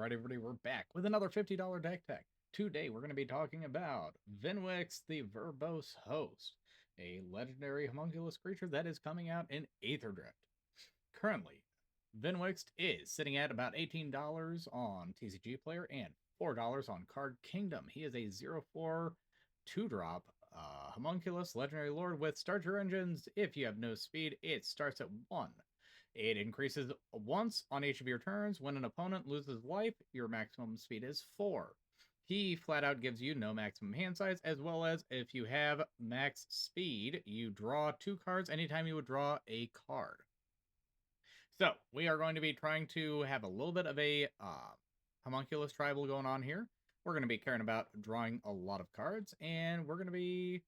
Alright, everybody, we're back with another $50 deck tech. Today, we're going to be talking about Vnwxt, the Verbose Host, a legendary homunculus creature that is coming out in Aether Drift. Currently, Vnwxt is sitting at about $18 on TCG Player and $4 on Card Kingdom. He is a 0/4 2-drop homunculus legendary lord with starter engines. If you have no speed, it starts at 1. It increases once on each of your turns. When an opponent loses life, your maximum speed is 4. He flat out gives you no maximum hand size, as well as if you have max speed, you draw 2 cards anytime you would draw a card. So, we are going to be trying to have a little bit of a homunculus tribal going on here. We're going to be caring about drawing a lot of cards, and we're going to be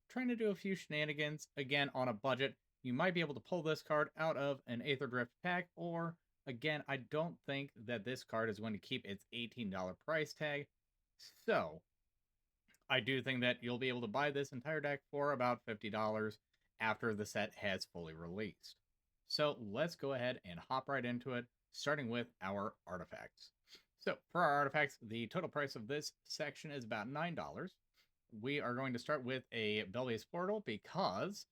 trying to do a few shenanigans, again, on a budget. You might be able to pull this card out of an Aether Drift pack, or, again, I don't think that this card is going to keep its $18 price tag. So, I do think that you'll be able to buy this entire deck for about $50 after the set has fully released. So, let's go ahead and hop right into it, starting with our artifacts. So, for our artifacts, the total price of this section is about $9. We are going to start with a Belvius Portal because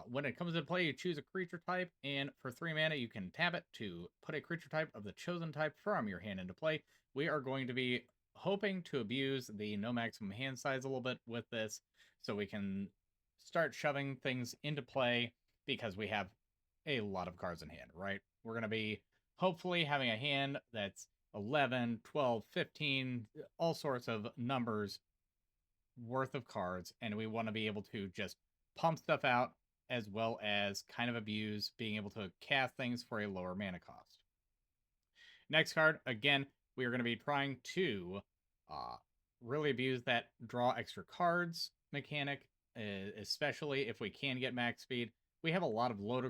when it comes into play, you choose a creature type, and for 3 mana, you can tap it to put a creature type of the chosen type from your hand into play. We are going to be hoping to abuse the no maximum hand size a little bit with this, so we can start shoving things into play because we have a lot of cards in hand, right? We're going to be hopefully having a hand that's 11, 12, 15, all sorts of numbers worth of cards, and we want to be able to just pump stuff out as well as kind of abuse being able to cast things for a lower mana cost. Next card, again, we are going to be trying to really abuse that draw extra cards mechanic, especially if we can get max speed. We have a lot of low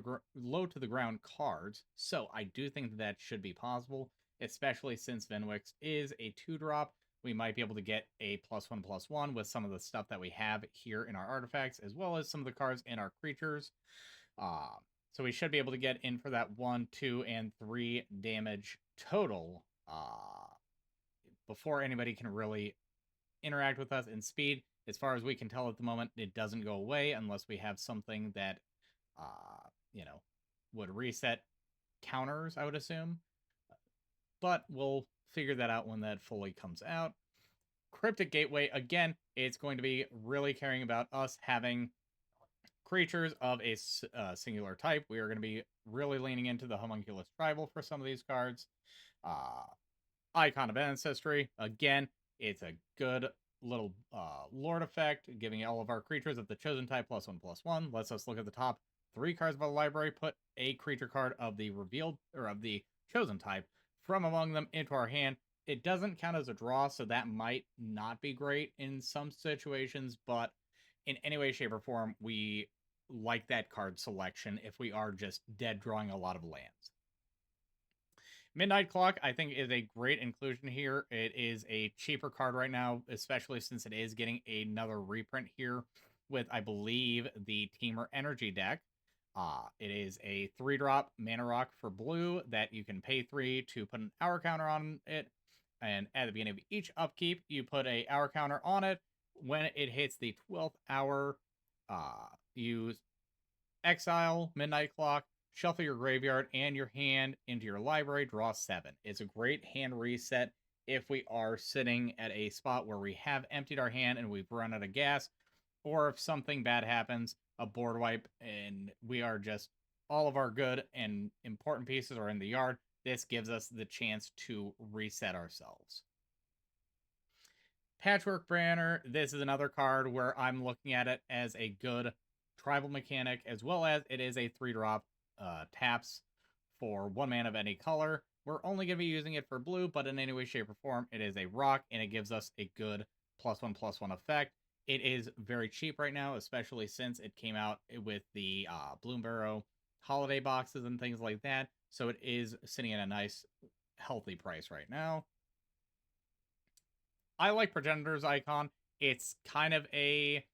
to the ground cards, so I do think that should be possible, especially since Vnwxt is a 2-drop. We might be able to get a +1/+1 with some of the stuff that we have here in our artifacts, as well as some of the cards in our creatures. So we should be able to get in for that 1, 2, and 3 damage total before anybody can really interact with us. In speed, as far as we can tell at the moment, it doesn't go away unless we have something that, would reset counters, I would assume. But we'll figure that out when that fully comes out. Cryptic Gateway, again, it's going to be really caring about us having creatures of a singular type. We are going to be really leaning into the Homunculus Tribal for some of these cards. Icon of Ancestry, again, it's a good little Lord effect, giving all of our creatures of the chosen type +1/+1. Lets us look at the top 3 cards of our library, put a creature card of the revealed or of the chosen type from among them into our hand. It doesn't count as a draw, so that might not be great in some situations, but in any way, shape, or form, we like that card selection if we are just dead drawing a lot of lands. Midnight Clock, I think, is a great inclusion here. It is a cheaper card right now, especially since it is getting another reprint here with, I believe, the Teamer Energy deck. It is a 3-drop mana rock for blue that you can pay 3 to put an hour counter on it. And at the beginning of each upkeep, you put an hour counter on it. When it hits the 12th hour, you exile Midnight Clock, shuffle your graveyard and your hand into your library, draw 7. It's a great hand reset if we are sitting at a spot where we have emptied our hand and we've run out of gas, or if something bad happens, a board wipe, and we are just, all of our good and important pieces are in the yard. This gives us the chance to reset ourselves. Patchwork Banner, this is another card where I'm looking at it as a good tribal mechanic, as well as it is a 3-drop taps for 1 mana of any color. We're only going to be using it for blue, but in any way, shape, or form, it is a rock, and it gives us a good +1/+1 effect. It is very cheap right now, especially since it came out with the Bloomburrow holiday boxes and things like that. So it is sitting at a nice, healthy price right now. I like Progenitor's Icon. It's kind of a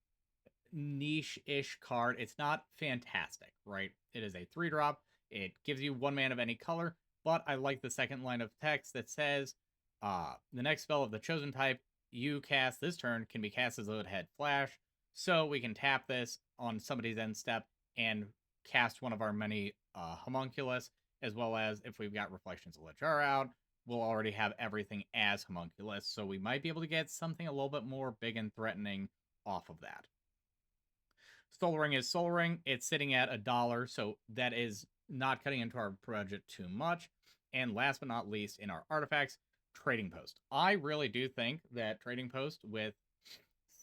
niche-ish card. It's not fantastic, right? It is a 3-drop. It gives you 1 mana of any color. but I like the second line of text that says, the next spell of the chosen type you cast this turn can be cast as though it had flash, so we can tap this on somebody's end step and cast one of our many homunculus, as well as if we've got Reflections of Lachar out, we'll already have everything as homunculus, so we might be able to get something a little bit more big and threatening off of that. Soul Ring is Soul Ring. It's sitting at $1, so that is not cutting into our budget too much. And last but not least, in our artifacts, Trading Post. I really do think that Trading Post, with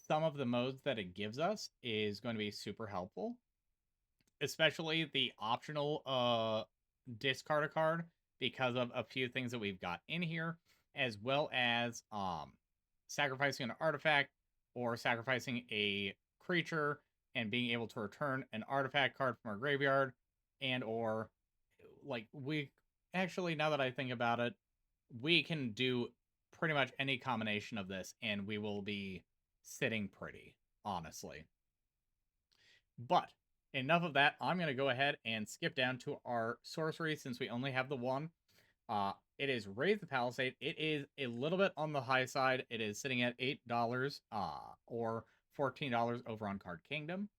some of the modes that it gives us, is going to be super helpful. Especially the optional discard a card, because of a few things that we've got in here, as well as sacrificing an artifact or sacrificing a creature and being able to return an artifact card from our graveyard, and or like we actually, now that I think about it, we can do pretty much any combination of this and we will be sitting pretty, honestly. But enough of that. I'm going to go ahead and skip down to our sorcery since we only have the one. It is Raise the Palisade. It is a little bit on the high side. It is sitting at $8 or $14 over on Card Kingdom.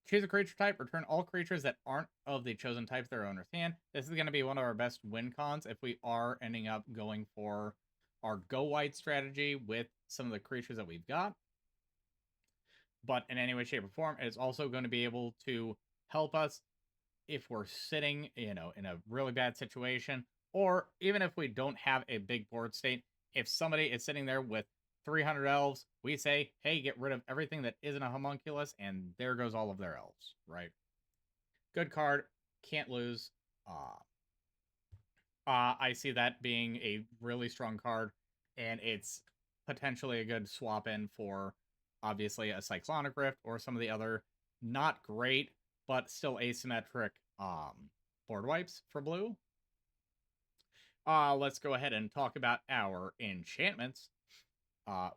Choose a creature type. Return all creatures that aren't of the chosen type to their owner's hand. This is going to be one of our best win cons if we are ending up going for our go wide strategy with some of the creatures that we've got. But in any way, shape, or form, it is also going to be able to help us if we're sitting, in a really bad situation, or even if we don't have a big board state. If somebody is sitting there with 300 elves, we say, hey, get rid of everything that isn't a homunculus, and there goes all of their elves, right? Good card, can't lose. I see that being a really strong card, and it's potentially a good swap in for, obviously, a Cyclonic Rift or some of the other not great, but still asymmetric board wipes for blue. Let's go ahead and talk about our enchantments.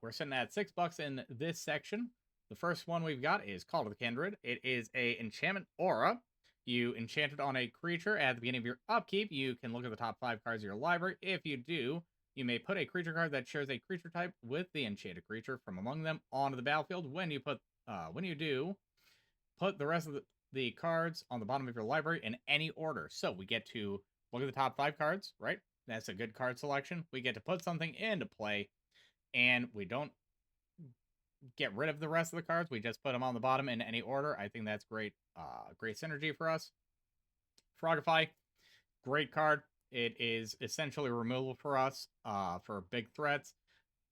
We're sitting at $6 in this section. The first one we've got is Call to the Kindred. It is a enchantment aura. You enchant it on a creature at the beginning of your upkeep. You can look at the top 5 cards of your library. If you do, you may put a creature card that shares a creature type with the enchanted creature from among them onto the battlefield. When you do, put the rest of the cards on the bottom of your library in any order. So we get to look at the top 5 cards, right? That's a good card selection. We get to put something into play, and we don't get rid of the rest of the cards. We just put them on the bottom in any order. I think that's great, great synergy for us. Frogify, great card. It is essentially removal for us for big threats.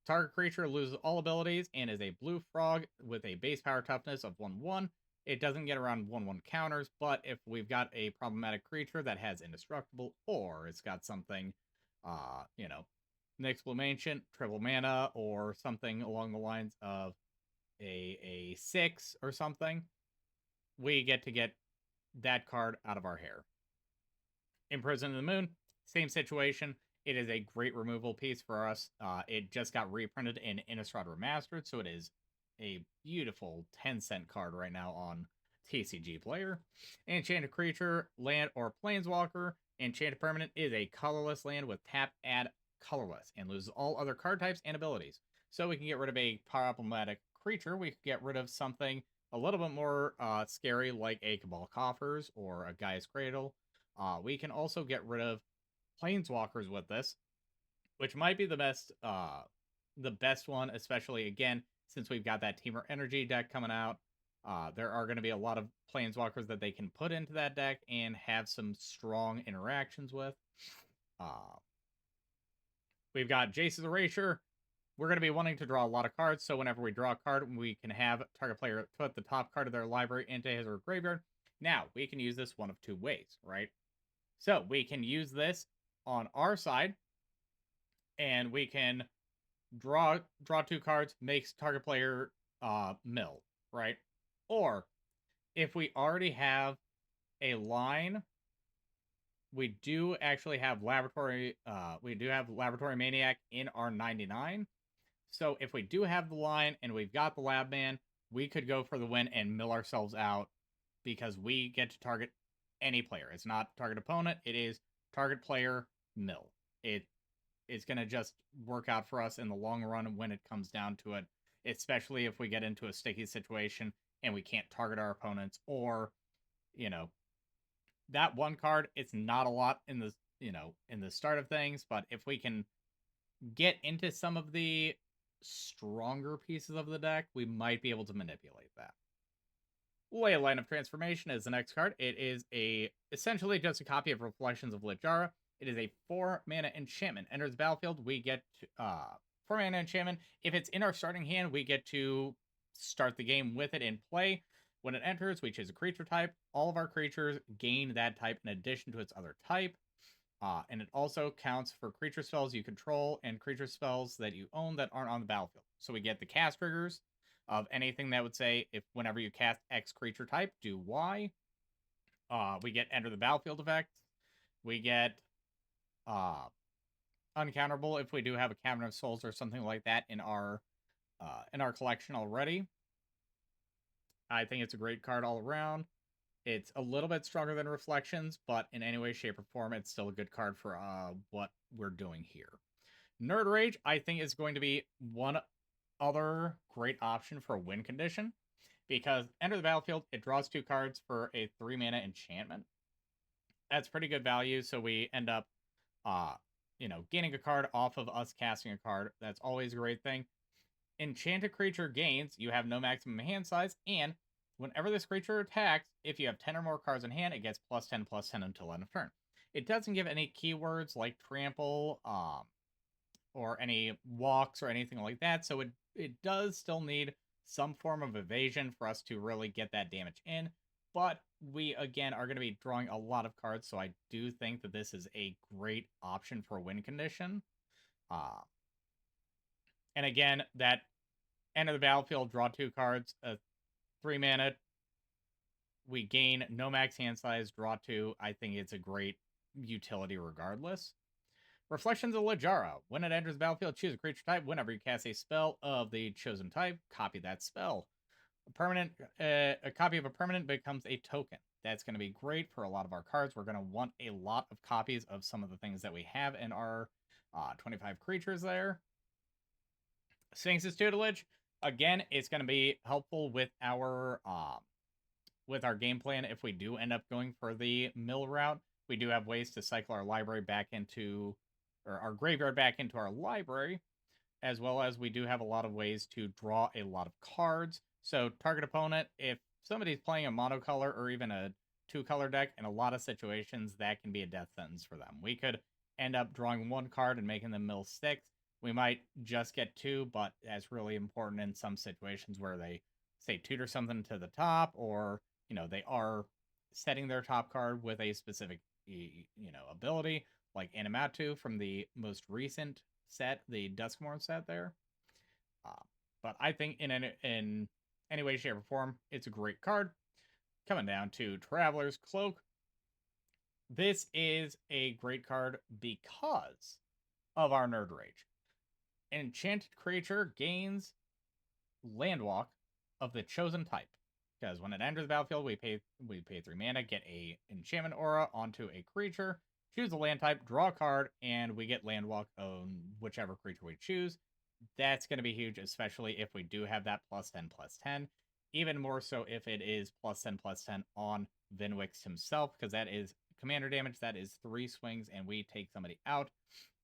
Target creature loses all abilities and is a blue frog with a base power toughness of 1/1. It doesn't get around 1/1 counters, but if we've got a problematic creature that has indestructible, or it's got something, Nexclamation, triple mana, or something along the lines of a 6 or something, we get to get that card out of our hair. Imprison of the Moon, same situation. It is a great removal piece for us. It just got reprinted in Innistrad Remastered, so it is a beautiful 10-cent card right now on TCG Player. Enchanted creature, land, or planeswalker. Enchanted permanent is a colorless land with tap, add colorless, and loses all other card types and abilities. So we can get rid of a problematic creature. We can get rid of something a little bit more scary, like a Cabal Coffers or a Gaia's Cradle. We can also get rid of planeswalkers with this, which might be the best one, especially, again, since we've got that Teamer Energy deck coming out. There are going to be a lot of planeswalkers that they can put into that deck and have some strong interactions with. We've got Jace's Erasure. We're going to be wanting to draw a lot of cards, so whenever we draw a card, we can have target player put the top card of their library into his or her graveyard. Now, we can use this one of 2 ways, right? So we can use this on our side, and we can draw 2 cards, makes target player mill, right? Or if we already have a line, we do actually have Laboratory Maniac in our 99. So if we do have the line and we've got the Lab Man, we could go for the win and mill ourselves out because we get to target any player. It's not target opponent. It is target player, mill. It is going to just work out for us in the long run when it comes down to it, especially if we get into a sticky situation and we can't target our opponents, or, you know, that one card, it's not a lot in the, in the start of things, but if we can get into some of the stronger pieces of the deck, we might be able to manipulate that. Ley Line of Transformation is the next card. It is essentially just a copy of Reflections of Littjara. It is a 4-mana enchantment. Enters the battlefield, we get 4-mana enchantment. If it's in our starting hand, we get to start the game with it in play. When it enters, we choose a creature type. All of our creatures gain that type in addition to its other type. And it also counts for creature spells you control and creature spells that you own that aren't on the battlefield. So we get the cast triggers of anything that would say, if whenever you cast X creature type, do Y. We get enter the battlefield effect. We get uncounterable if we do have a Cavern of Souls or something like that in our collection already. I think it's a great card all around. It's a little bit stronger than Reflections, but in any way, shape, or form, it's still a good card for what we're doing here. Nerd Rage, I think, is going to be one other great option for a win condition, because enter the battlefield, it draws 2 cards for a 3-mana enchantment. That's pretty good value, so we end up, gaining a card off of us casting a card. That's always a great thing. Enchanted creature gains, you have no maximum hand size, and whenever this creature attacks, if you have 10 or more cards in hand, it gets +10/+10 until end of turn. It doesn't give any keywords like trample, or any walks or anything like that, so it does still need some form of evasion for us to really get that damage in, but we, again, are going to be drawing a lot of cards, so I do think that this is a great option for a win condition. And again, that enter the battlefield, draw 2 cards, 3 mana, we gain no max hand size, draw 2. I think it's a great utility regardless. Reflections of Littjara. When it enters the battlefield, choose a creature type. Whenever you cast a spell of the chosen type, copy that spell. A copy of a permanent becomes a token. That's going to be great for a lot of our cards. We're going to want a lot of copies of some of the things that we have in our 25 creatures there. Sphinx's Tutelage. Again, it's going to be helpful with our game plan if we do end up going for the mill route. We do have ways to cycle our library back into, or our graveyard back into our library, as well as we do have a lot of ways to draw a lot of cards. So target opponent, if somebody's playing a monocolor or even a 2-color deck, in a lot of situations, that can be a death sentence for them. We could end up drawing 1 card and making them mill 6. We might just get 2, but that's really important in some situations where they, say, tutor something to the top, or, they are setting their top card with a specific, ability, like Animatu from the most recent set, the Duskmourn set there. But I think in any way, shape, or form, it's a great card. Coming down to Traveler's Cloak. This is a great card because of our Nerd Rage. Enchanted creature gains Landwalk of the chosen type. Because when it enters the battlefield, we pay 3 mana, get a enchantment aura onto a creature, choose a land type, draw a card, and we get Landwalk on whichever creature we choose. That's going to be huge, especially if we do have that +10/+10. Even more so if it is +10/+10 on Vnwxt himself, because that is commander damage. That is 3 swings, and we take somebody out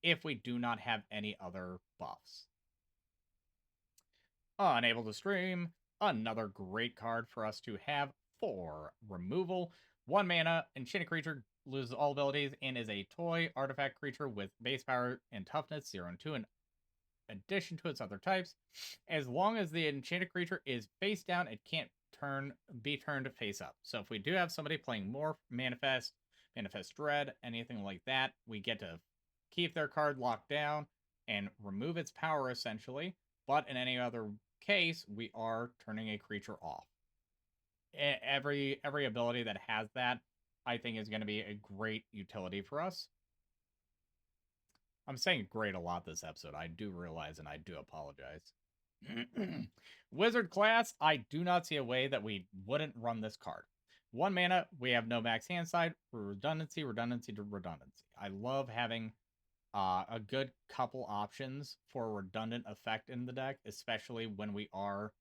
if we do not have any other buffs. Unable to stream. Another great card for us to have for removal. 1 mana, enchanted creature loses all abilities and is a toy artifact creature with base power and toughness 0 and 2 in addition to its other types. As long as the enchanted creature is face down, it can't be turned face up. So if we do have somebody playing more Manifest Dread, anything like that, we get to keep their card locked down and remove its power essentially. But in any other case, we are turning a creature off. Every ability that has that, I think, is going to be a great utility for us. I'm saying great a lot this episode. I do realize, and I do apologize. Wizard class, I do not see a way that we wouldn't run this card. 1 mana, we have no max hand side, redundancy, redundancy to redundancy. I love having a good couple options for redundant effect in the deck, especially when we are,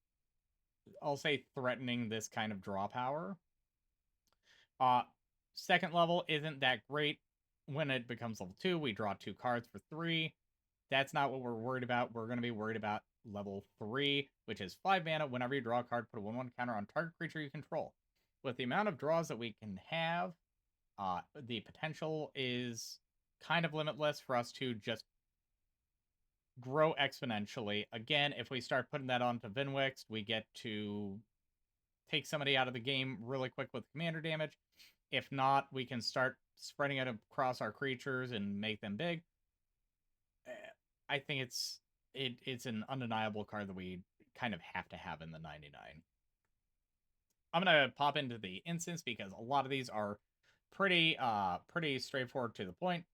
I'll say, threatening this kind of draw power. Uh, second level isn't that great. When it becomes level 2, we draw 2 cards for 3. That's not what we're worried about. We're going to be worried about level 3, which is 5 mana. Whenever you draw a card, put a 1/1 counter on target creature you control. With the amount of draws that we can have, the potential is kind of limitless for us to just grow exponentially. Again, if we start putting that onto Vnwxt, we get to take somebody out of the game really quick with commander damage. If not, we can start spreading it across our creatures and make them big. I think it's an undeniable card that we kind of have to have in the 99. I'm gonna pop into the instance because a lot of these are pretty straightforward to the point.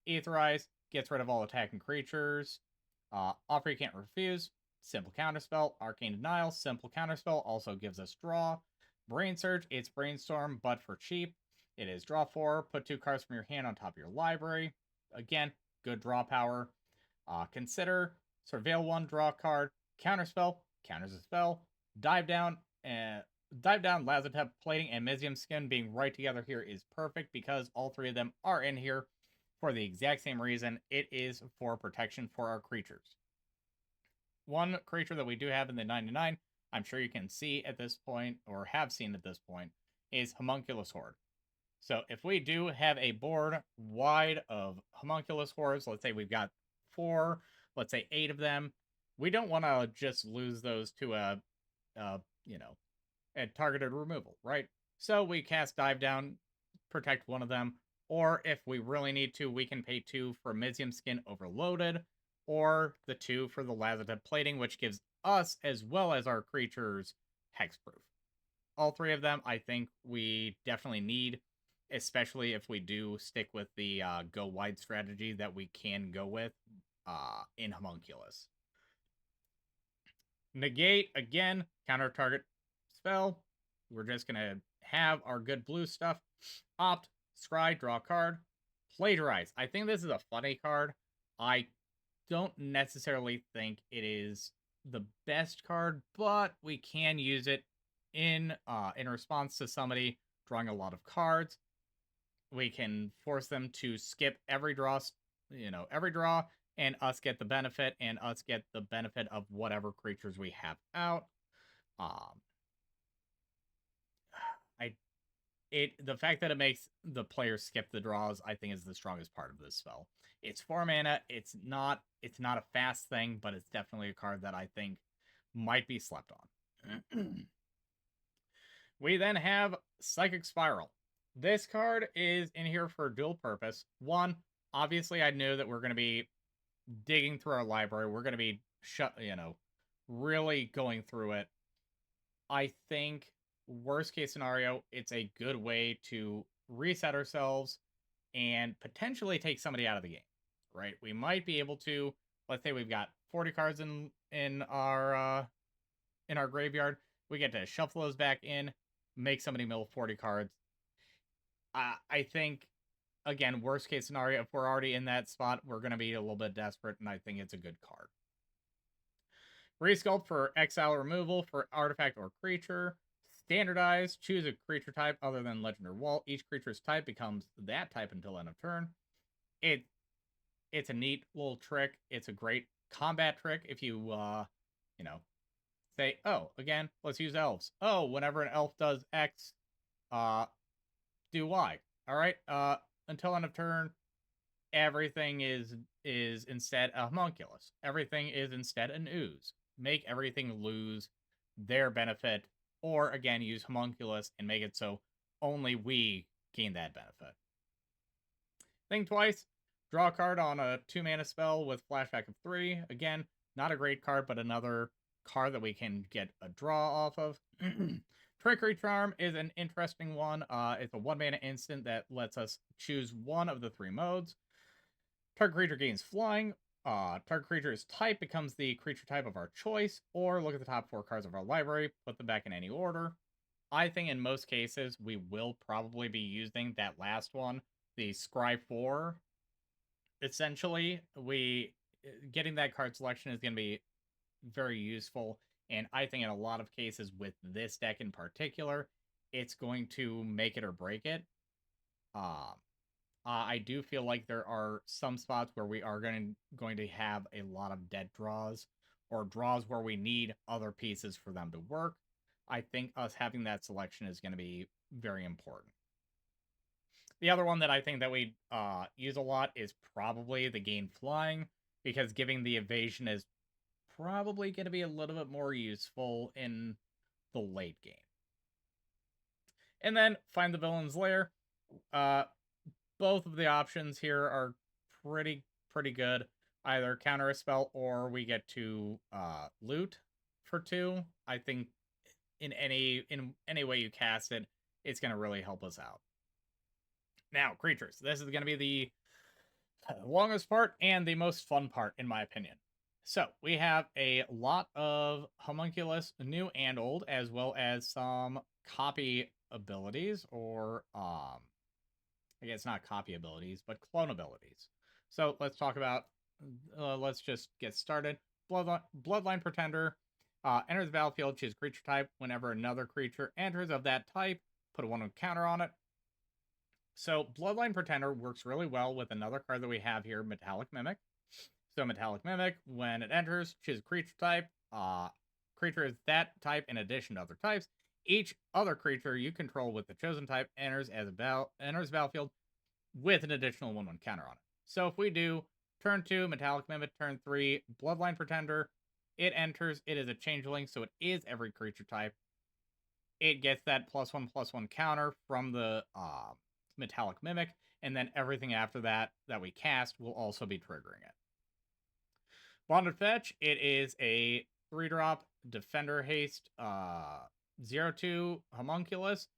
Aetherize gets rid of all attacking creatures. Offer you can't refuse. Simple counterspell. Arcane Denial. Simple counterspell. Also gives us draw. Brain Surge. It's Brainstorm, but for cheap. It is draw 4. Put 2 cards from your hand on top of your library. Again, good draw power. Consider. Surveil 1. Draw a card. Counterspell. Counters a spell. Dive down. Lazotep Plating, and Mizzium Skin being right together here is perfect because all 3 of them are in here for the exact same reason. It is for protection for our creatures. One creature that we do have in the 99, I'm sure you can see at this point, or have seen at this point, is Homunculus Horde. So if we do have a board wide of Homunculus Hordes, let's say we've got 4, let's say 8 of them, we don't want to just lose those to a targeted removal, right? So we cast Dive Down, protect one of them, or if we really need to, we can pay 2 for Mizzium Skin Overloaded, or the 2 for the Lazotep Plating, which gives us, as well as our creatures, hexproof. All 3 of them, I think we definitely need, especially if we do stick with the go wide strategy that we can go with in Homunculus. Negate, again, counter target spell. We're just going to have our good blue stuff. Opt, scry, draw a card. Plagiarize. I think this is a funny card. I don't necessarily think it is the best card, but we can use it in response to somebody drawing a lot of cards. We can force them to skip every draw, and us get the benefit, and us get the benefit of whatever creatures we have out. The fact that it makes the player skip the draws, I think, is the strongest part of this spell. It's 4 mana. It's not a fast thing, but it's definitely a card that I think might be slept on. We then have Psychic Spiral. This card is in here for dual purpose. One, obviously, I knew that we're going to be digging through our library. We're going to be really going through it. I think worst case scenario, it's a good way to reset ourselves and potentially take somebody out of the game, right? We might be able to, let's say we've got 40 cards in our graveyard. We get to shuffle those back in, make somebody mill 40 cards. I think, again, worst case scenario, if we're already in that spot, we're going to be a little bit desperate, and I think it's a good card. Resculpt for exile removal for artifact or creature. Standardize, choose a creature type other than Legend or Wall. Each creature's type becomes that type until end of turn. It's a neat little trick. It's a great combat trick if you, say, oh, again, let's use elves. Oh, whenever an elf does X, do Y. All right, until end of turn, everything is instead a homunculus. Everything is instead an ooze. Make everything lose their benefit, or again, use homunculus and make it so only we gain that benefit. Think twice. Draw a card on a 2 mana spell with flashback of 3. Again, not a great card, but another card that we can get a draw off of. Trickery Charm is an interesting one. It's a 1 mana instant that lets us choose one of the 3 modes. Target creature gains flying. Target creature's type becomes the creature type of our choice, or look at the top 4 cards of our library, put them back in any order. I think in most cases we will probably be using that last one, the Scry 4. Essentially, we getting that card selection is going to be very useful, and I think in a lot of cases with this deck in particular, it's going to make it or break it. Um, I do feel like there are some spots where we are going to have a lot of dead draws or draws where we need other pieces for them to work. I think us having that selection is going to be very important. The other one that I think that we use a lot is probably the gain flying, because giving the evasion is probably going to be a little bit more useful in the late game. And then find the villain's lair. Both of the options here are pretty good. Either counter a spell or we get to loot for 2. I think in any way you cast it, it's going to really help us out. Now, creatures. This is going to be the longest part and the most fun part, in my opinion. So, we have a lot of homunculus, new and old, as well as some copy abilities, or, I guess not copy abilities, but clone abilities. So, let's talk about, let's just get started. Bloodline Pretender. Enters the battlefield, choose creature type. Whenever another creature enters of that type, put a 1/1 counter on it. So Bloodline Pretender works really well with another card that we have here, Metallic Mimic. So Metallic Mimic, when it enters, choose creature type. Creature is that type in addition to other types. Each other creature you control with the chosen type enters the battlefield with an additional 1/1 counter on it. So if we do turn 2, Metallic Mimic, turn 3, Bloodline Pretender, it enters. It is a changeling, so it is every creature type. It gets that +1/+1 counter from the Metallic Mimic, and then everything after that we cast will also be triggering it. Bonded Fetch, it is a 3-drop Defender Haste 0/2 Homunculus.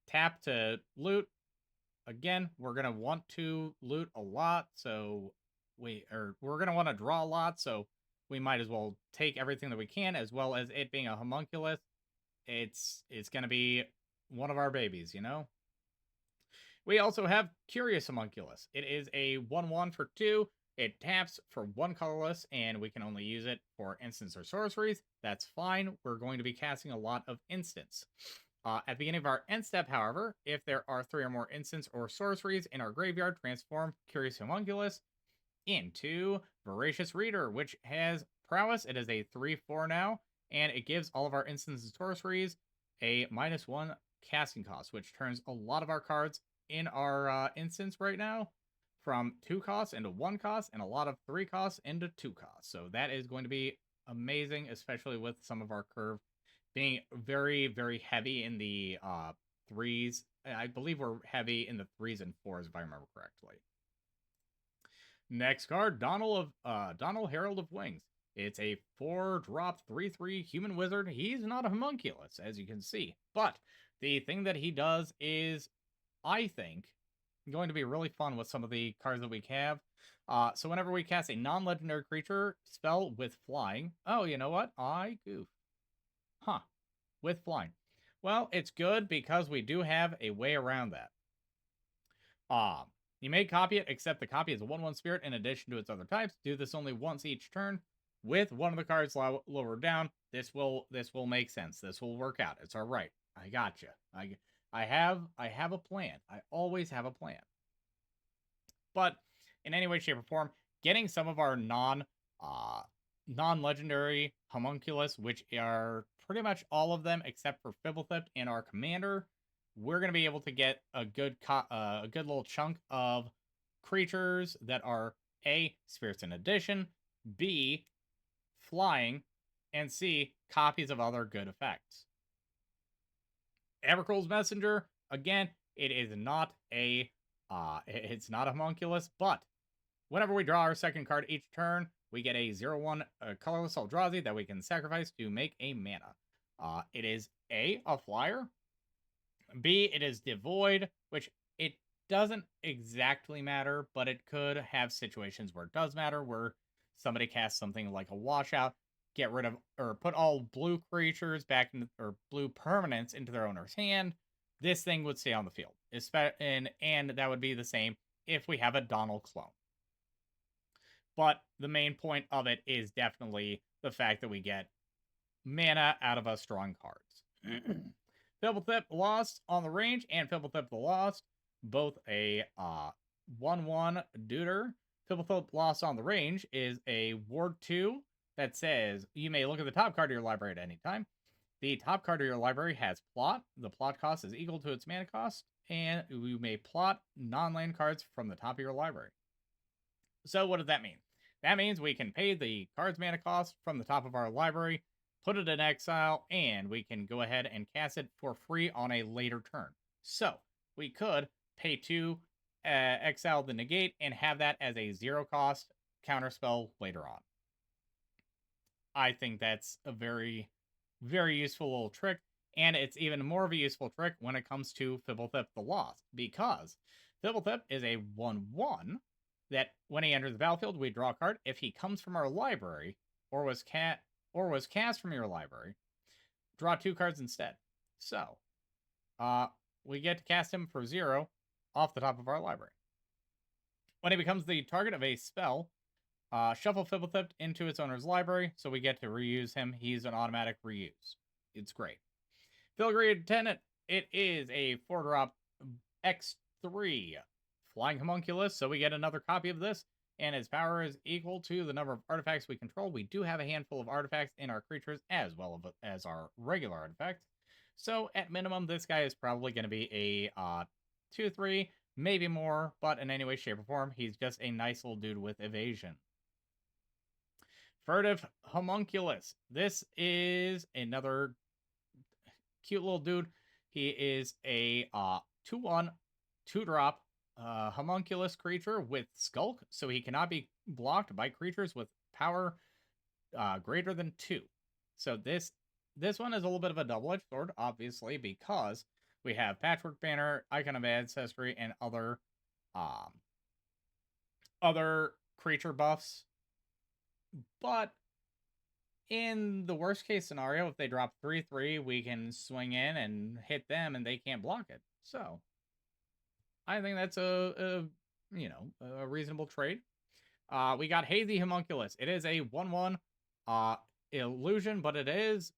Tap to loot. Again, we're going to want to loot a lot, so we're going to want to draw a lot, so we might as well take everything that we can, as well as it being a homunculus. It's going to be one of our babies, you know? We also have Curious Homunculus. It is a 1/1 for 2. It taps for 1 colorless, and we can only use it for instants or sorceries. That's fine. We're going to be casting a lot of instants. At the beginning of our end step, however, if there are 3 or more instants or sorceries in our graveyard, transform Curious Homunculus into Voracious Reader, which has prowess. It is a 3/4 now, and it gives all of our instants and sorceries a -1 casting cost, which turns a lot of our cards in our instance right now from 2 costs into 1 cost, and a lot of 3 costs into 2 costs. So that is going to be amazing, especially with some of our curve being very heavy in the 3s. I believe we're heavy in the 3s and 4s, if I remember correctly. Next card, Donald Herald of Wings. It's a 4-drop 3/3 human wizard. He's not a homunculus, as you can see, but the thing that he does is, I think, going to be really fun with some of the cards that we have. So whenever we cast a non-legendary creature spell with flying, oh, you know what? I goof. Huh. With flying. Well, it's good because we do have a way around that. You may copy it, except the copy is a 1/1 spirit in addition to its other types. Do this only once each turn. With one of the cards lower down, this will make sense. This will work out. It's all right. I gotcha. I have a plan. I always have a plan. But in any way, shape, or form, getting some of our non-legendary homunculus, which are pretty much all of them except for Fibblethip and our commander, we're going to be able to get a good little chunk of creatures that are A, spirits in addition, B, flying, and C, copies of other good effects. Evercool's Messenger, again, it is not a homunculus, but whenever we draw our second card each turn, we get a 0/1 colorless Eldrazi that we can sacrifice to make a mana. It is A, a flyer. B, it is devoid, which it doesn't exactly matter, but it could have situations where it does matter, where somebody casts something like a washout, get rid of or put all blue creatures back in or blue permanents into their owner's hand, this thing would stay on the field. And that would be the same if we have a Donald clone. But the main point of it is definitely the fact that we get mana out of us drawing cards. Fibblethip Lost on the range and Fibblethip the Lost, both a 1/1 duder. Fibblethip Lost on the range is a Ward 2 that says you may look at the top card of your library at any time. The top card of your library has plot. The plot cost is equal to its mana cost, and you may plot non-land cards from the top of your library. So what does that mean? That means we can pay the card's mana cost from the top of our library, put it in exile, and we can go ahead and cast it for free on a later turn. So we could pay 2, exile the negate, and have that as a 0 cost counterspell later on. I think that's a very, very useful little trick, and it's even more of a useful trick when it comes to Fibblethip the Lost, because Fibblethip is a 1/1 that when he enters the battlefield, we draw a card. If he comes from our library or was cast from your library, draw 2 cards instead. So, we get to cast him for 0 off the top of our library. When he becomes the target of a spell, shuffle Fibblethip into its owner's library, so we get to reuse him. He's an automatic reuse. It's great. Filigree Tenant, it is a 4-drop X3 Flying Homunculus, so we get another copy of this, and its power is equal to the number of artifacts we control. We do have a handful of artifacts in our creatures as well as our regular artifacts. So at minimum, this guy is probably going to be a 2/3, maybe more, but in any way, shape, or form, he's just a nice little dude with evasion. Furtive Homunculus. This is another cute little dude. He is a 2/1, 2-drop homunculus creature with Skulk, so he cannot be blocked by creatures with power greater than 2. So this one is a little bit of a double-edged sword, obviously, because we have Patchwork Banner, Icon of Ancestry, and other creature buffs. But in the worst case scenario, if they drop 3/3, we can swing in and hit them and they can't block it. So I think that's a reasonable trade. We got Hazy Homunculus. It is a 1/1 illusion, but it is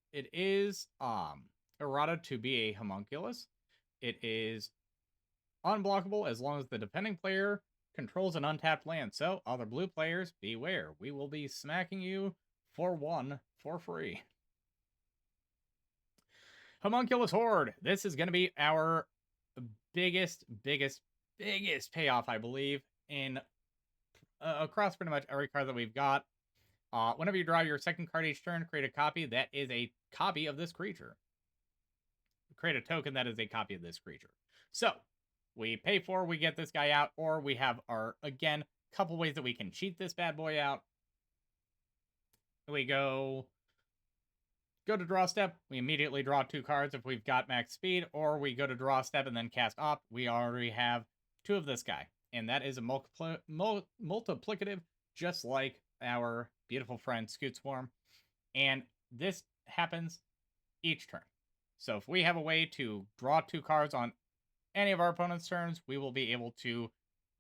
errata to be a homunculus. It is unblockable as long as the defending player controls an untapped land. So other blue players, beware. We will be smacking you for 1 for free. Homunculus Horde. This is going to be our biggest payoff, I believe, in across pretty much every card that we've got. Whenever you draw your second card each turn, create a copy that is a copy of this creature. Create a token that is a copy of this creature. So we pay 4, we get this guy out, or we have our, again, couple ways that we can cheat this bad boy out. We go to draw step, we immediately draw 2 cards if we've got max speed, or we go to draw step and then cast opt. We already have 2 of this guy, and that is a multiplicative, just like our beautiful friend Scoot Swarm. And this happens each turn. So if we have a way to draw 2 cards on any of our opponent's turns, we will be able to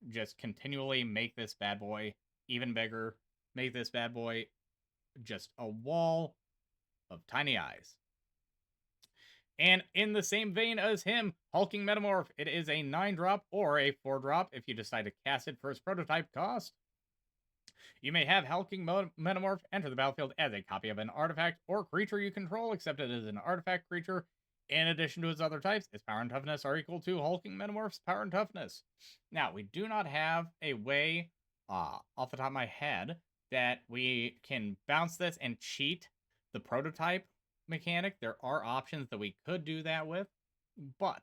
just continually make this bad boy even bigger, make this bad boy just a wall of tiny eyes. And in the same vein as him, Hulking Metamorph. It is a 9-drop or a 4-drop if you decide to cast it for its prototype cost. You may have Hulking Metamorph enter the battlefield as a copy of an artifact or creature you control, except it is an artifact creature. In addition to its other types, its power and toughness are equal to Hulking Metamorph's power and toughness. Now, we do not have a way, off the top of my head, that we can bounce this and cheat the prototype mechanic. There are options that we could do that with, but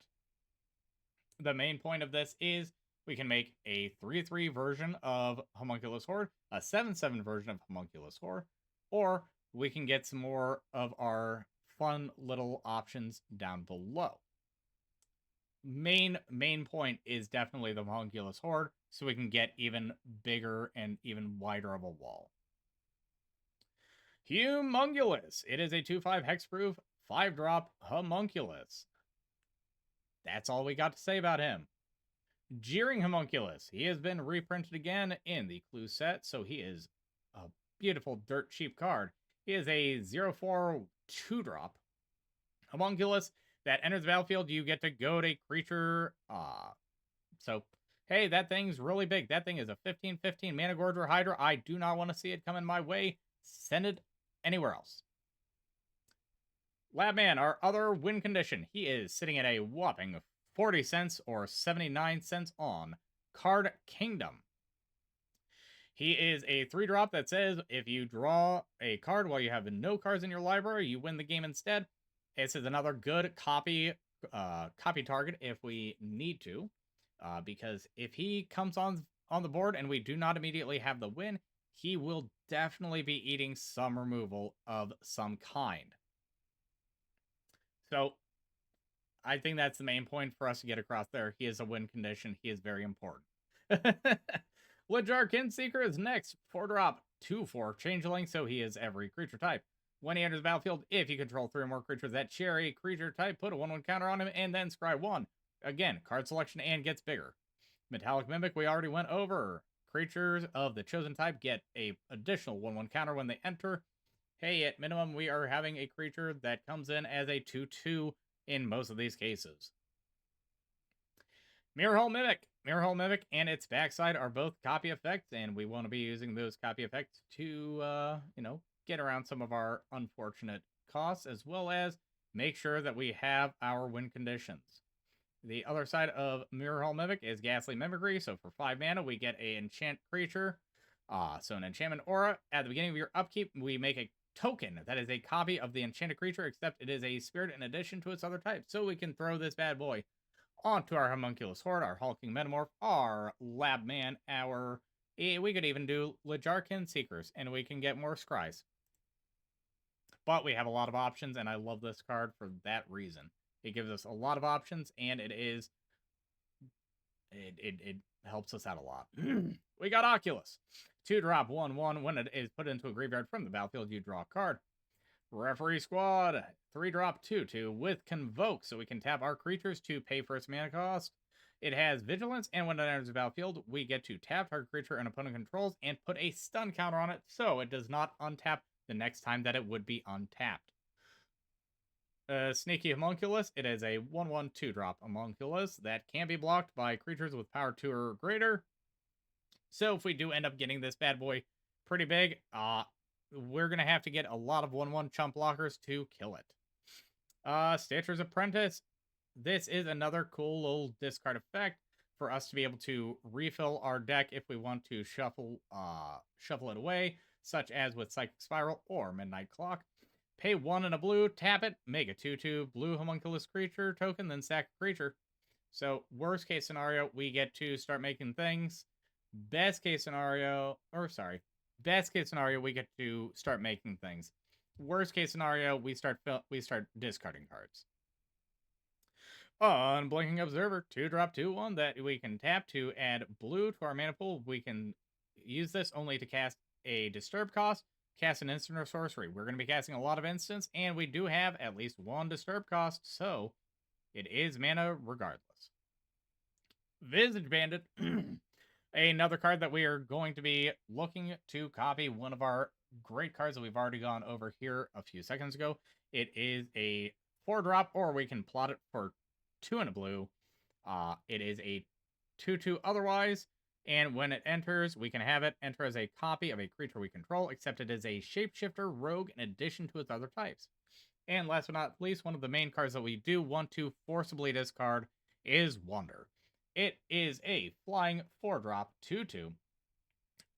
the main point of this is we can make a 3/3 version of Homunculus Horde, a 7/7 version of Homunculus Horde, or we can get some more of our fun little options down below. Main point is definitely the Homunculus Horde, so we can get even bigger and even wider of a wall. Humongulous. It is a 2/5 hexproof, 5-drop homunculus. That's all we got to say about him. Jeering Homunculus. He has been reprinted again in the clue set, so he is a beautiful dirt cheap card. He is a 0/4 2-drop homunculus that enters the battlefield. You get to goad a creature. So, hey, that thing's really big. That thing is a 15/15 Mana Gorger Hydra. I do not want to see it coming my way. Send it anywhere else. Labman, our other win condition. He is sitting at a whopping 40 cents or 79 cents on Card Kingdom. He is a 3-drop that says if you draw a card while you have no cards in your library, you win the game instead. This is another good copy target if we need to, because if he comes on the board and we do not immediately have the win, he will definitely be eating some removal of some kind. So I think that's the main point for us to get across there. He is a win condition. He is very important. Lejarkin Seeker is next. 4-drop, 2/4 changeling, so he is every creature type. When he enters the battlefield, if you control 3 or more creatures that share a creature type, put a 1/1 counter on him and then scry 1. Again, card selection and gets bigger. Metallic Mimic, we already went over. Creatures of the chosen type get a additional 1/1 counter when they enter. Hey, at minimum, we are having a creature that comes in as a 2/2 in most of these cases. Mirrorhole Mimic. Mirrorhole Mimic and its backside are both copy effects, and we want to be using those copy effects to, get around some of our unfortunate costs, as well as make sure that we have our win conditions. The other side of Mirrorhole Mimic is Ghastly Mimicry, so for 5 mana, we get an enchant creature. So an enchantment aura. At the beginning of your upkeep, we make a token that is a copy of the enchanted creature, except it is a spirit in addition to its other type. So we can throw this bad boy onto our Homunculus Horde, our Hulking Metamorph, our Labman, we could even do Lejarkin Seekers, and we can get more scries. But we have a lot of options, and I love this card for that reason. It gives us a lot of options, and it helps us out a lot. We got Oculus. 2-drop, 1/1. When it is put into a graveyard from the battlefield, you draw a card. Referee Squad. 3-drop, 2/2 with Convoke, so we can tap our creatures to pay for its mana cost. It has Vigilance, and when it enters the battlefield, we get to tap our creature an opponent controls and put a stun counter on it, so it does not untap the next time that it would be untapped. Sneaky Homunculus. It is a 1/1 2-drop homunculus that can be blocked by creatures with power 2 or greater. So if we do end up getting this bad boy pretty big, we're going to have to get a lot of 1/1 chump blockers to kill it. Stitcher's Apprentice. This is another cool little discard effect for us to be able to refill our deck if we want to shuffle it away, such as with Psychic Spiral or Midnight Clock. Pay 1 and a blue, tap it, make a 2/2 blue homunculus creature token, then sack a creature. So worst case scenario, we get to start making things. Best case scenario, we get to start making things. Worst case scenario, we start discarding cards. Unblinking Observer, 2-drop, 2/1 that we can tap to add blue to our mana pool. We can use this only to cast a Disturb cost, cast an instant or sorcery. We're going to be casting a lot of instants, and we do have at least 1 Disturb cost, so it is mana regardless. Visage Bandit. Another card that we are going to be looking to copy, one of our great cards that we've already gone over here a few seconds ago. It is a 4-drop, or we can plot it for 2 and a blue. It is a 2/2 otherwise, and when it enters, we can have it enter as a copy of a creature we control, except it is a shapeshifter rogue in addition to its other types. And last but not least, one of the main cards that we do want to forcibly discard is Wander. It is a flying 4-drop, 2/2.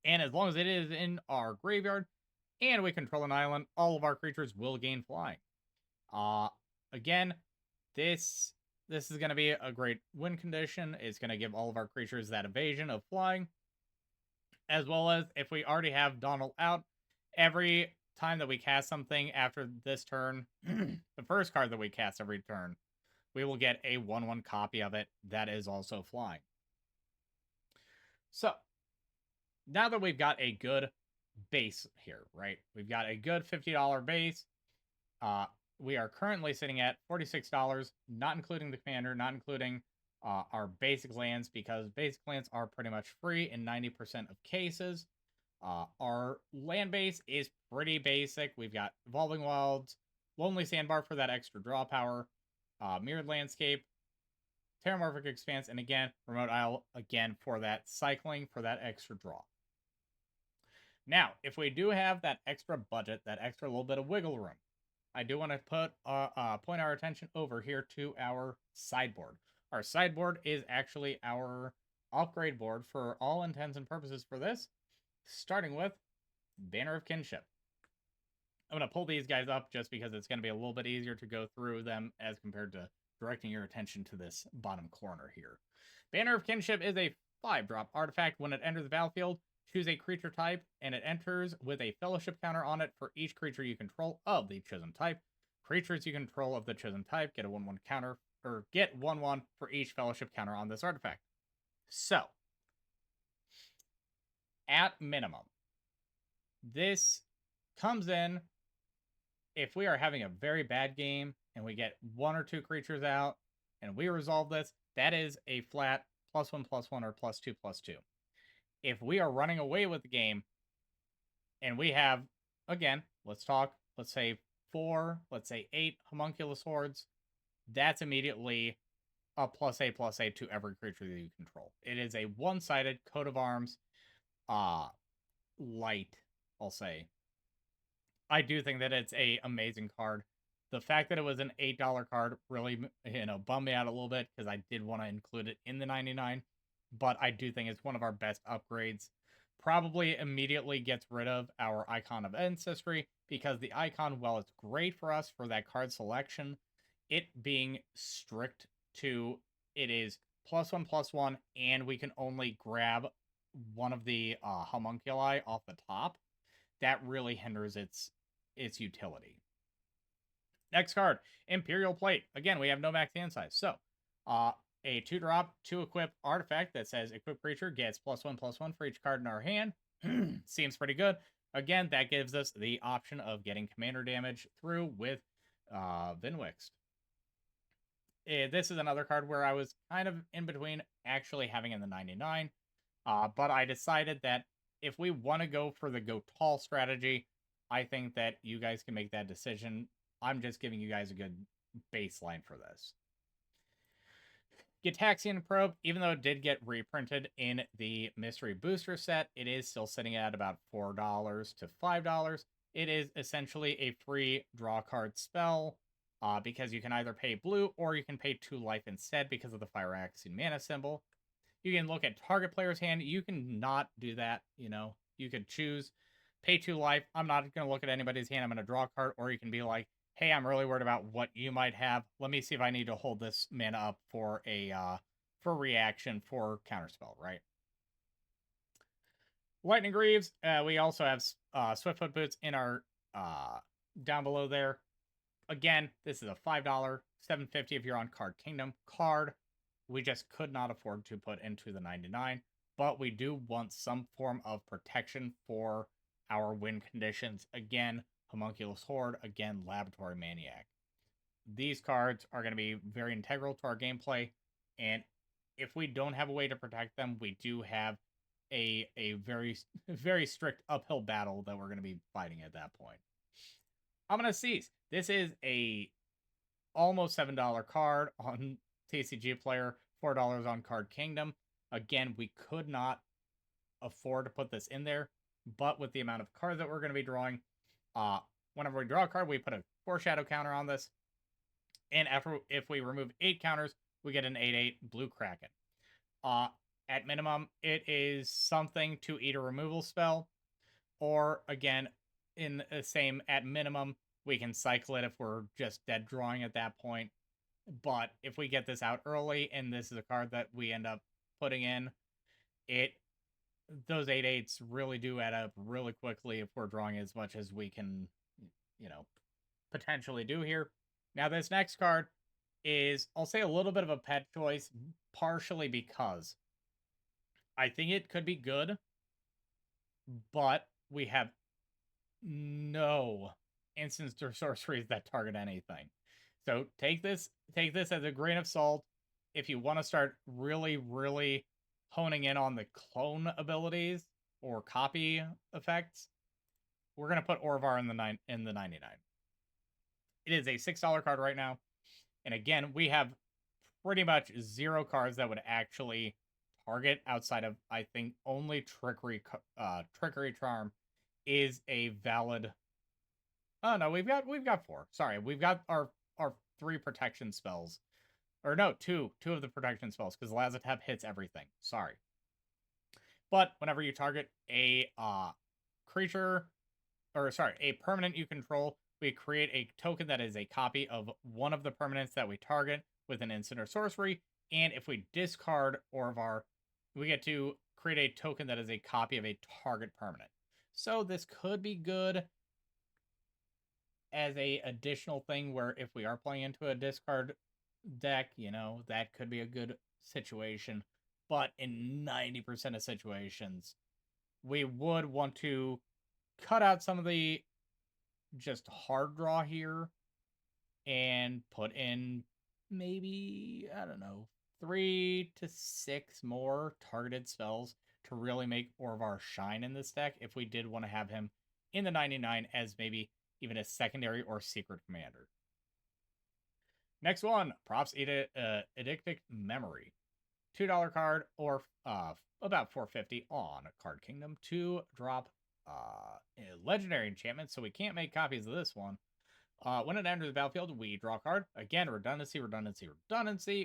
And as long as it is in our graveyard and we control an island, all of our creatures will gain flying. Again, this is going to be a great win condition. It's going to give all of our creatures that evasion of flying. As well as if we already have Donald out, every time that we cast something after this turn, the first card that we cast every turn, we will get a 1/1 copy of it that is also flying. So, now that we've got a good base here, right? We've got a good $50 base. We are currently sitting at $46, not including the commander, not including our basic lands, because basic lands are pretty much free in 90% of cases. Our land base is pretty basic. We've got Evolving Wilds, Lonely Sandbar for that extra draw power, Mirrored Landscape, Terramorphic Expanse, and again, Remote Isle, again, for that cycling, for that extra draw. Now, if we do have that extra budget, that extra little bit of wiggle room, I do want to point our attention over here to our sideboard. Our sideboard is actually our upgrade board for all intents and purposes for this, starting with Banner of Kinship. I'm going to pull these guys up just because it's going to be a little bit easier to go through them as compared to directing your attention to this bottom corner here. Banner of Kinship is a 5-drop artifact. When it enters the battlefield, choose a creature type, and it enters with a fellowship counter on it for each creature you control of the chosen type. Creatures you control of the chosen type get a 1/1 counter, or get 1/1 for each fellowship counter on this artifact. So, at minimum, this comes in if we are having a very bad game and we get 1 or 2 creatures out and we resolve this, that is a flat +1/+1 or +2/+2. If we are running away with the game and we have, again, let's say 4, let's say 8 homunculus hordes, that's immediately a +A/+A to every creature that you control. It is a one-sided coat of arms, light, I'll say. I do think that it's a amazing card. The fact that it was an $8 card really, bummed me out a little bit because I did want to include it in the 99. But I do think it's one of our best upgrades. Probably immediately gets rid of our Icon of Ancestry because the icon, while it's great for us for that card selection, it being strict to it is +1/+1, and we can only grab one of the homunculi off the top. That really hinders its utility. Next card, Imperial Plate. Again, we have no max hand size. So, a 2-drop, 2-equip artifact that says equip creature gets +1/+1 for each card in our hand. Seems pretty good. Again, that gives us the option of getting commander damage through with Vnwxt. This is another card where I was kind of in between actually having in the 99. But I decided that if we want to go for the go tall strategy, I think that you guys can make that decision. I'm just giving you guys a good baseline for this. Gitaxian Probe, even though it did get reprinted in the Mystery Booster set, it is still sitting at about $4 to $5. It is essentially a free draw card spell because you can either pay blue or you can pay 2 life instead because of the Phyrexian mana symbol. You can look at target player's hand. You can not do that, You could choose pay 2 life. I'm not going to look at anybody's hand. I'm going to draw a card. Or you can be like, hey, I'm really worried about what you might have. Let me see if I need to hold this mana up for a for reaction for counterspell, right? Lightning Greaves. We also have Swiftfoot Boots in our down below there. Again, this is a $5, $7.50 if you're on Card Kingdom card. We just could not afford to put into the 99, but we do want some form of protection for our win conditions. Again, Homunculus Horde, again, Laboratory Maniac. These cards are going to be very integral to our gameplay, and if we don't have a way to protect them, we do have a very, very strict uphill battle that we're going to be fighting at that point. I'm going to Seize. This is a almost $7 card on TCG Player, $4 on Card Kingdom. Again, we could not afford to put this in there, but with the amount of cards that we're going to be drawing, whenever we draw a card, we put a foreshadow counter on this, and if we remove 8 counters, we get an 8/8 blue Kraken. At minimum, it is something to eat a removal spell, or again, in the same at minimum, we can cycle it if we're just dead drawing at that point. But if we get this out early, and this is a card that we end up putting in, those 8/8s really do add up really quickly if we're drawing as much as we can, potentially do here. Now, this next card is, I'll say, a little bit of a pet choice, partially because I think it could be good, but we have no instant sorceries that target anything. So take this as a grain of salt. If you want to start really honing in on the clone abilities or copy effects, we're gonna put Orvar in the 99. It is a $6 card right now, and again, we have pretty much zero cards that would actually target outside of, I think, only Trickery Charm is a valid. Oh no, we've got four. Sorry, we've got our three protection spells, or no, two of the protection spells because Lazotep hits everything. Sorry, but whenever you target a creature, or sorry, a permanent you control, we create a token that is a copy of one of the permanents that we target with an instant or sorcery, and if we discard Orvar, we get to create a token that is a copy of a target permanent. So this could be good as a additional thing where if we are playing into a discard deck, you know, that could be a good situation. But in 90% of situations, we would want to cut out some of the just hard draw here and put in maybe, I don't know, 3 to 6 more targeted spells to really make Orvar shine in this deck if we did want to have him in the 99 as maybe even a secondary or secret commander. Next one, Props Edictic Memory. $2 card or about $4.50 on Card Kingdom to drop a legendary enchantment, so we can't make copies of this one. When it enters the battlefield, we draw a card. Again, redundancy.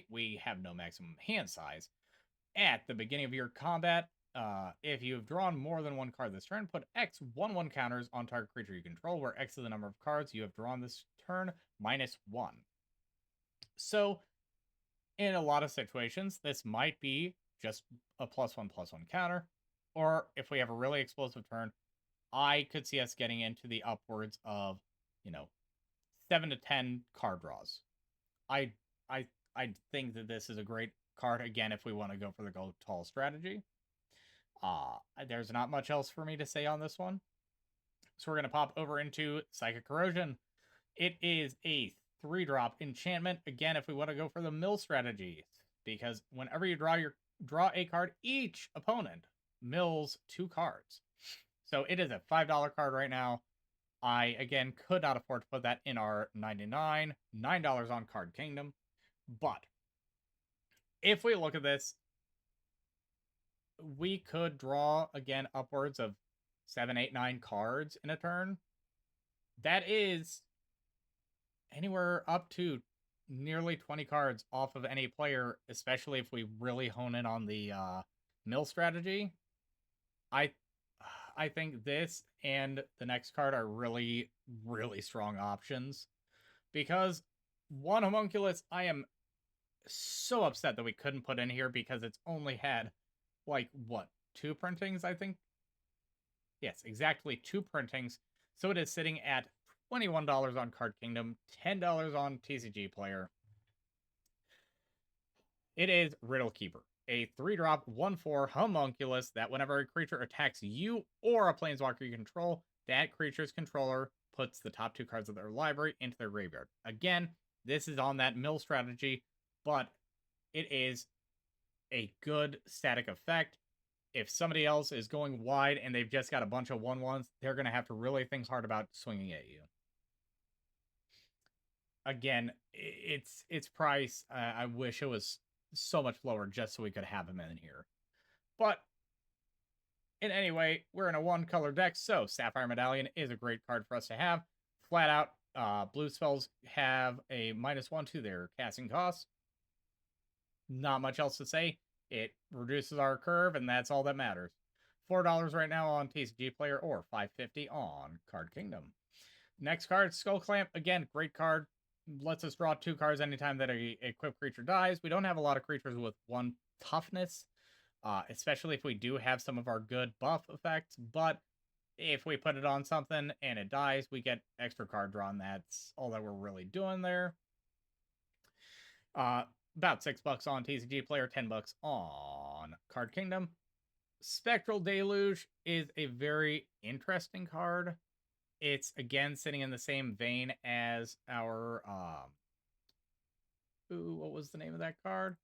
We have no maximum hand size. At the beginning of your combat, if you have drawn more than one card this turn, put X 1/1 counters on target creature you control, where X is the number of cards you have drawn this turn, -1. So, in a lot of situations, this might be just a +1/+1 counter, or if we have a really explosive turn, I could see us getting into the upwards of, 7 to 10 card draws. I I I think that this is a great card again if we want to go for the go tall strategy. There's not much else for me to say on this one. So we're going to pop over into Psychic Corrosion. It is a 3-drop enchantment. Again, if we want to go for the mill strategy, because whenever you draw a card, each opponent mills 2 cards. So it is a $5 card right now. I, again, could not afford to put that in our 99, $9 on Card Kingdom. But if we look at this, we could draw, again, upwards of 7, 8, 9 cards in a turn. That is anywhere up to nearly 20 cards off of any player, especially if we really hone in on the mill strategy. I think this and the next card are really strong options, because one homunculus I am so upset that we couldn't put in here because it's only had like what, 2 printings, I think. Yes, exactly 2 printings. So it is sitting at $21 on Card Kingdom, $10 on TCG Player. It is Riddle Keeper, a 3-drop 1/4 homunculus that whenever a creature attacks you or a planeswalker you control, that creature's controller puts the top 2 cards of their library into their graveyard. Again, this is on that mill strategy, but it is a good static effect. If somebody else is going wide and they've just got a bunch of 1/1s, they're going to have to really think hard about swinging at you. Again, its price, I wish it was so much lower just so we could have him in here. But in any way, we're in a 1-color deck, so Sapphire Medallion is a great card for us to have. Flat out, blue spells have a -1 to their casting cost. Not much else to say. It reduces our curve, and that's all that matters. $4 right now on TCG Player, or $5.50 on Card Kingdom. Next card, Skull Clamp. Again, great card. Lets us draw 2 cards anytime that a equipped creature dies. We don't have a lot of creatures with 1 toughness, especially if we do have some of our good buff effects. But if we put it on something and it dies, we get extra card draw, and that's all that we're really doing there. About $6 on TCG Player, $10 on Card Kingdom. Spectral Deluge is a very interesting card. It's again sitting in the same vein as our what was the name of that card?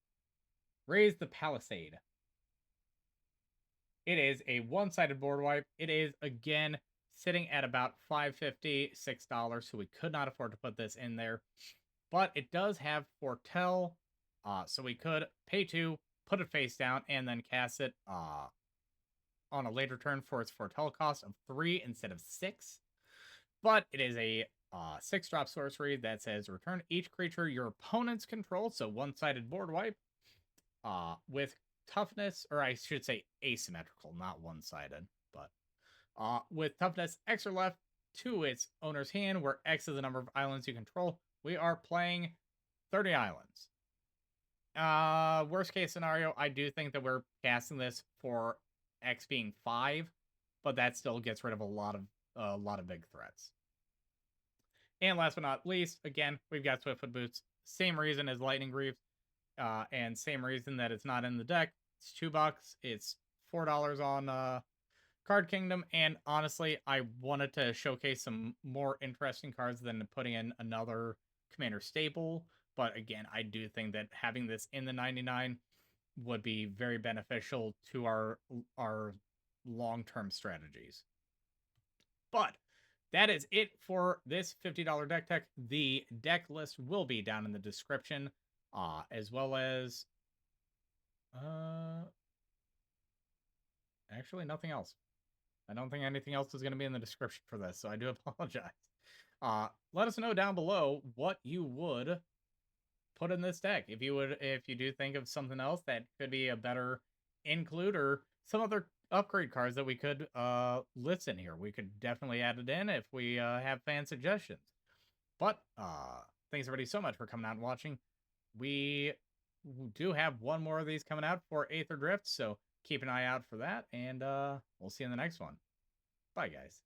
Raise the Palisade. It is a one-sided board wipe. It is again sitting at about $5.50, $6, so we could not afford to put this in there. But it does have Foretell, so we could pay 2, put it face down, and then cast it on a later turn for its Foretell cost of 3 instead of 6. But it is a 6-drop sorcery that says return each creature your opponents control, so one-sided board wipe, with toughness, or I should say asymmetrical, not one-sided, but with toughness X or left to its owner's hand, where X is the number of islands you control. We are playing 30 islands. Worst case scenario, I do think that we're casting this for X being 5, but that still gets rid of a lot of big threats. And last but not least, again, we've got Swiftfoot Boots. Same reason as Lightning Greaves, and same reason that it's not in the deck. It's $2. It's $4 on Card Kingdom, and honestly, I wanted to showcase some more interesting cards than putting in another Commander staple. But again, I do think that having this in the 99 would be very beneficial to our long-term strategies. But that is it for this $50 deck tech. The deck list will be down in the description, as well as actually nothing else. I don't think anything else is going to be in the description for this, so I do apologize. Let us know down below what you would put in this deck. If you do think of something else that could be a better include, or some other upgrade cards that we could list in here, we could definitely add it in if we have fan suggestions. But thanks everybody so much for coming out and watching. We do have one more of these coming out for Aether Drift, so keep an eye out for that, and we'll see you in the next one. Bye, guys.